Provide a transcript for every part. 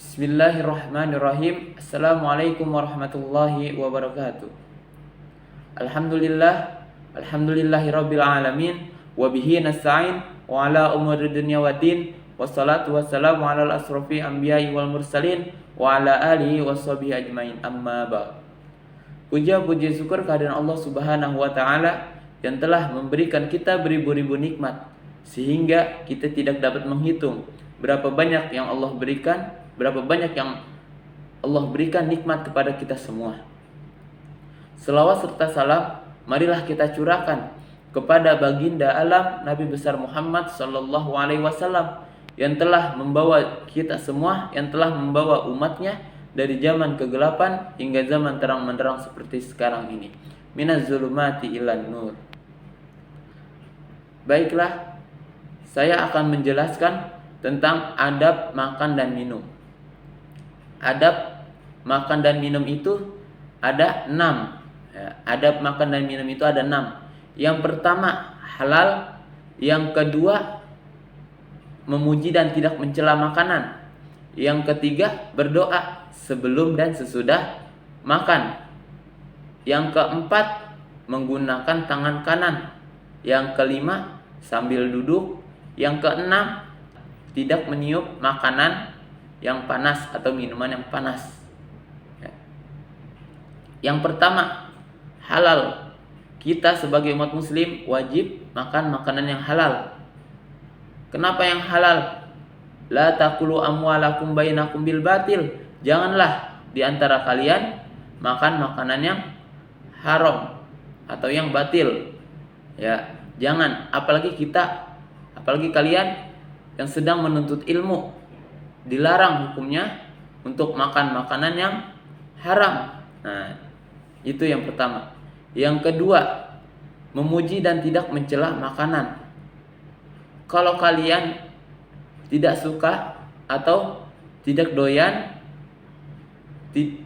Bismillahirrahmanirrahim. Assalamualaikum warahmatullahi wabarakatuh. Alhamdulillahirabbil alamin wa bihi nasta'in wa ala umuri dunya waddin wassalatu wassalamu ala asrofi anbiya'i wal mursalin wa ala alihi washabihi ajmain, amma ba'd. Puja-puji syukur kehadiran Allah Subhanahu wa taala yang telah memberikan kita beribu-ribu nikmat sehingga kita tidak dapat menghitung berapa banyak yang Allah berikan, berapa banyak yang Allah berikan nikmat kepada kita semua. Selawat serta salam marilah kita curahkan kepada baginda alam Nabi besar Muhammad sallallahu alaihi wasallam yang telah membawa kita semua, yang telah membawa umatnya dari zaman kegelapan hingga zaman terang menderang seperti sekarang ini. Minaz zulumati ilan nur. Baiklah, saya akan menjelaskan tentang adab makan dan minum. Adab makan dan minum itu ada 6. Adab makan dan minum itu ada 6. Yang pertama halal, yang kedua memuji dan tidak mencela makanan, yang ketiga berdoa sebelum dan sesudah makan, yang keempat menggunakan tangan kanan, yang kelima sambil duduk, yang keenam tidak meniup makanan yang panas atau minuman yang panas. Yang pertama halal. Kita sebagai umat muslim wajib makan makanan yang halal. Kenapa yang halal? La taqulu amwalakum bainakum bil batil. Janganlah di antara kalian makan makanan yang haram atau yang batil. Ya, jangan, apalagi kalian yang sedang menuntut ilmu, dilarang hukumnya untuk makan makanan yang haram. Nah, itu yang pertama. Yang kedua, memuji dan tidak mencela makanan. Kalau kalian tidak suka atau tidak doyan,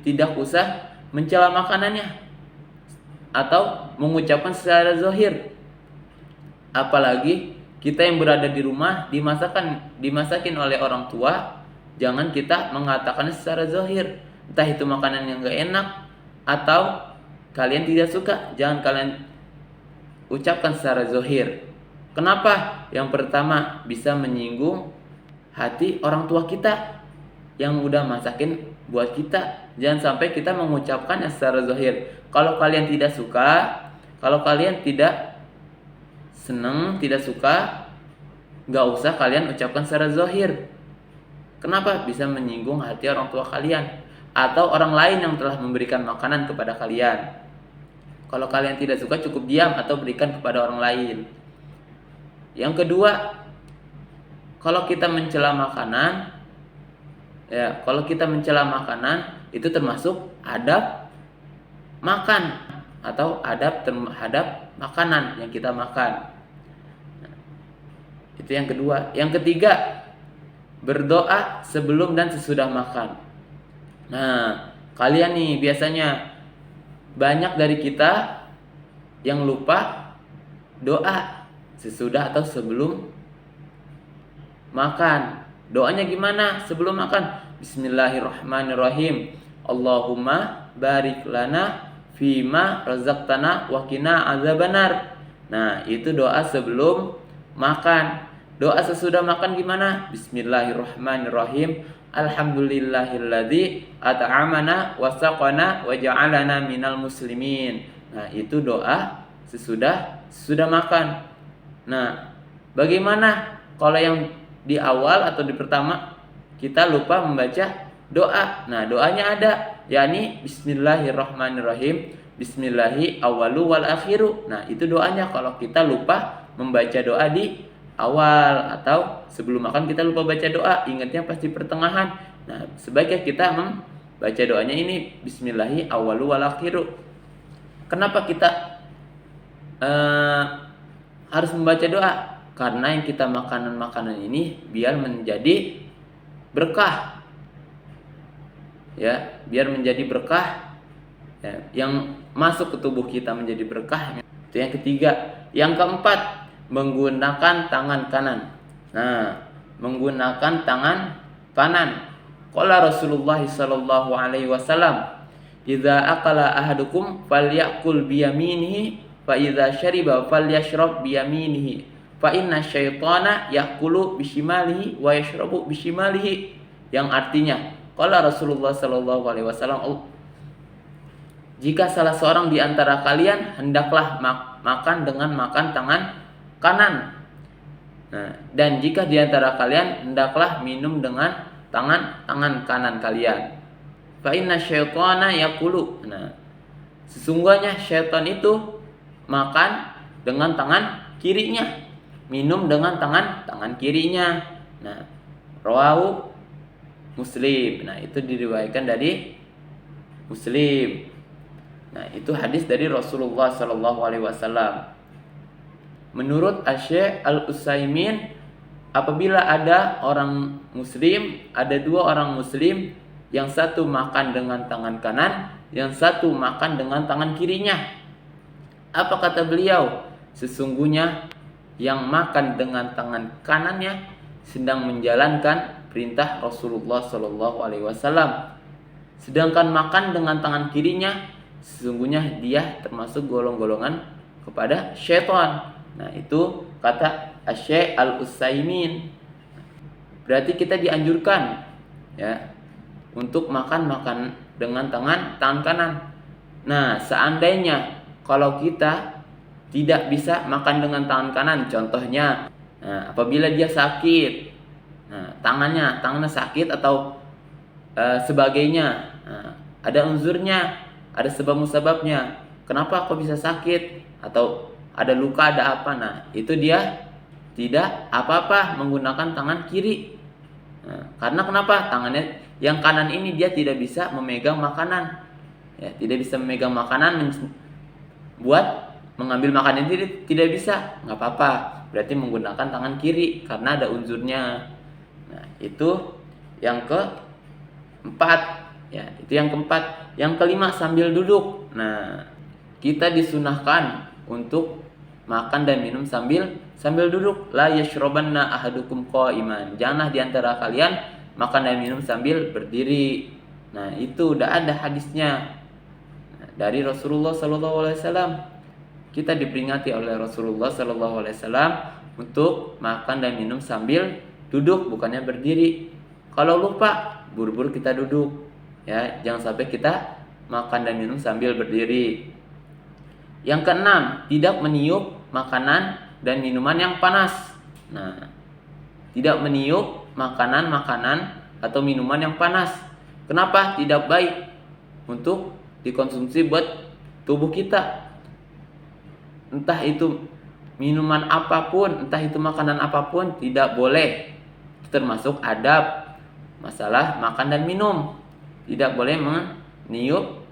tidak usah mencela makanannya atau mengucapkan secara zahir. Apalagi kita yang berada di rumah dimasakin oleh orang tua, jangan kita mengatakan secara zahir. Entah itu makanan yang gak enak atau kalian tidak suka, jangan kalian ucapkan secara zahir. Kenapa? Yang pertama, bisa menyinggung hati orang tua kita yang udah masakin buat kita. Jangan sampai kita mengucapkan secara zahir. Kalau kalian tidak suka, kalau kalian tidak senang, tidak suka, gak usah kalian ucapkan secara zahir. Kenapa? Bisa menyinggung hati orang tua kalian atau orang lain yang telah memberikan makanan kepada kalian. Kalau kalian tidak suka, cukup diam atau berikan kepada orang lain. Yang kedua, kalau kita mencela makanan, itu termasuk adab makan atau adab terhadap makanan yang kita makan. Itu yang kedua. Yang ketiga, berdoa sebelum dan sesudah makan. Nah, kalian nih biasanya banyak dari kita yang lupa doa sesudah atau sebelum makan. Doanya gimana sebelum makan? Bismillahirrahmanirrahim. Allahumma barik lana fima razaqtana wa qina azabannar. Nah, itu doa sebelum makan. Doa sesudah makan gimana? Bismillahirrahmanirrahim. Alhamdulillahilladzi at'amana wa saqana wa ja'alana minal muslimin. Nah, itu doa sesudah makan. Nah, bagaimana kalau yang di awal atau di pertama kita lupa membaca doa? Nah, doanya ada, yakni bismillahirrahmanirrahim, bismillahi awalu wal akhiru. Nah, itu doanya kalau kita lupa membaca doa di awal atau sebelum makan kita lupa baca doa, ingatnya pasti pertengahan. Nah, sebaiknya kita membaca doanya ini bismillahi awalu wal akhiru. Kenapa kita harus membaca doa? Karena yang kita makanan ini biar menjadi berkah. Ya, biar menjadi berkah, ya, yang masuk ke tubuh kita menjadi berkah. Itu yang ketiga. Yang keempat, menggunakan tangan kanan. Nah, menggunakan tangan kanan. Qala Rasulullah sallallahu alaihi wasallam, "Idza aqala ahadukum falyakul biyaminihi, fa idza syariba falyashrab biyaminihi, fa inna syaitana yakulu bishimalihi wa yashrabu bishimalihi." Yang artinya, qala Rasulullah sallallahu alaihi wasallam, jika salah seorang di antara kalian hendaklah makan dengan makan tangan kanan. Nah, dan jika di antara kalian hendaklah minum dengan tangan kanan kalian. Fa inna syaitana yakulu. Nah, sesungguhnya syaitan itu makan dengan tangan kirinya, minum dengan tangan kirinya. Nah, rawahu Muslim. Nah, itu diriwayatkan dari Muslim. Nah, itu hadis dari Rasulullah sallallahu alaihi wasallam. Menurut Asy-Syaikh Al-Utsaimin, apabila ada orang muslim, ada dua orang muslim, yang satu makan dengan tangan kanan, yang satu makan dengan tangan kirinya. Apa kata beliau? Sesungguhnya yang makan dengan tangan kanannya sedang menjalankan perintah Rasulullah sallallahu alaihi wasallam. Sedangkan makan dengan tangan kirinya, sesungguhnya dia termasuk golongan kepada syaitan. Nah, itu kata Asy-Syaikh Al-Utsaimin. Berarti kita dianjurkan ya untuk makan dengan tangan kanan. Nah, seandainya kalau kita tidak bisa makan dengan tangan kanan, contohnya apabila dia sakit, tangannya sakit atau sebagainya, ada unzurnya, ada sebab musababnya. Kenapa kok bisa sakit? Atau ada luka, ada apa? Nah, itu dia tidak apa-apa menggunakan tangan kiri. Nah, karena kenapa? Tangannya yang kanan ini dia tidak bisa memegang makanan. Ya, tidak bisa memegang makanan buat mengambil makanan itu tidak bisa. Nggak apa-apa. Berarti menggunakan tangan kiri karena ada unzurnya. Nah, itu yang keempat. Ya, itu yang keempat. Yang kelima, sambil duduk. Nah, kita disunahkan untuk makan dan minum sambil duduk. La yashrabanna ahadukum qa'iman. Janganlah di antara kalian makan dan minum sambil berdiri. Nah, itu udah ada hadisnya dari Rasulullah sallallahu alaihi wasallam. Kita diperingati oleh Rasulullah sallallahu alaihi wasallam untuk makan dan minum sambil duduk, bukannya berdiri. Kalau lupa, buru-buru kita duduk. Ya, jangan sampai kita makan dan minum sambil berdiri. Yang keenam, tidak meniup makanan dan minuman yang panas. Nah, tidak meniup makanan atau minuman yang panas. Kenapa? Tidak baik untuk dikonsumsi buat tubuh kita. Entah itu minuman apapun, entah itu makanan apapun, tidak boleh. Itu termasuk adab masalah makan dan minum. Tidak boleh meniup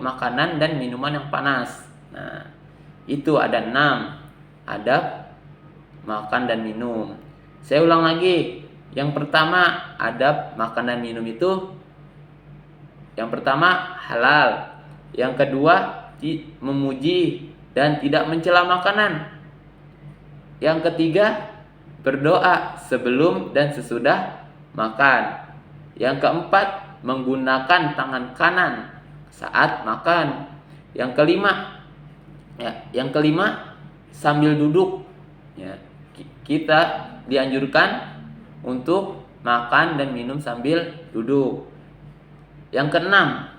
makanan dan minuman yang panas. Nah, itu ada 6 adab makan dan minum. Saya ulang lagi. Yang pertama, adab makan dan minum itu yang pertama halal. Yang kedua, memuji dan tidak mencela makanan. Yang ketiga, berdoa sebelum dan sesudah makan. Yang keempat, menggunakan tangan kanan saat makan. Yang kelima, sambil duduk. Ya, kita dianjurkan untuk makan dan minum sambil duduk. Yang keenam,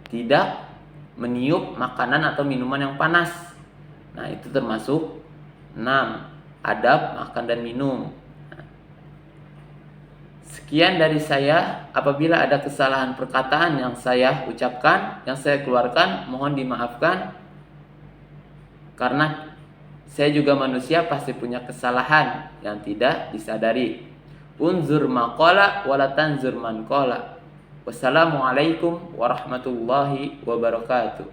tidak meniup makanan atau minuman yang panas. Nah, itu termasuk 6 adab makan dan minum. Sekian dari saya. Apabila ada kesalahan perkataan yang saya ucapkan, yang saya keluarkan, mohon dimaafkan. Karena saya juga manusia, pasti punya kesalahan yang tidak disadari. Unzur maqala wala tanzur man qala. Wassalamualaikum warahmatullahi wabarakatuh.